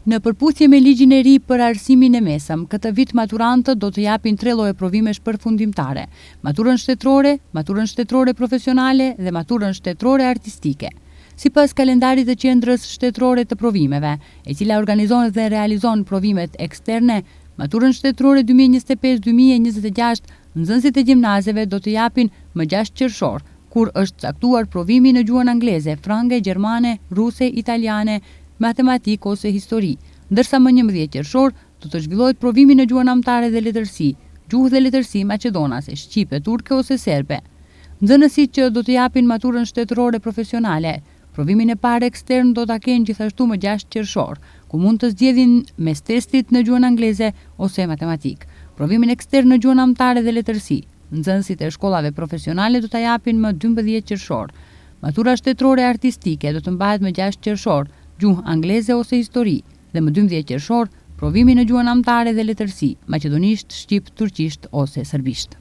Në përputhje me ligjin e ri për arsimin e mesëm, këtë vit maturantët do të japin 3 lloje provimesh përfundimtare: maturën shtetërore profesionale dhe maturën shtetërore artistike. Sipas kalendarit të qendrës shtetërore të provimeve, e cila organizon dhe realizon provimet eksterne, maturën shtetërore 2025-2026, nxënësit e gjimnazeve do të japin më 6 qershor, kur është caktuar provimi në gjuhën angleze, frange, gjermane, ruse, italiane, matematik ose histori, ndërsa më 11 qershor do të zhvillohet provimi në gjuhën amtare dhe letërsi, gjuhë dhe letërsi maqedonase, shqipe, turke ose serbe. Nxënësit që do të japin maturën shtetërore profesionale, provimin e parë ekstern do ta kenë gjithashtu më 6 qershor, ku mund të zgjedhin mes testit në gjuhën angleze ose matematik. Provimin ekstern në gjuhën amtare dhe letërsi, nxënësit e shkollave profesionale do ta japin më 12 qershor. Matura shtetërore artistike do të mbahet më 6 qershor, gjuhë angleze ose histori, dhe më 12 qershor provimi në gjuhën amtare dhe letërsi, maqedonisht, shqip, turqisht ose serbisht.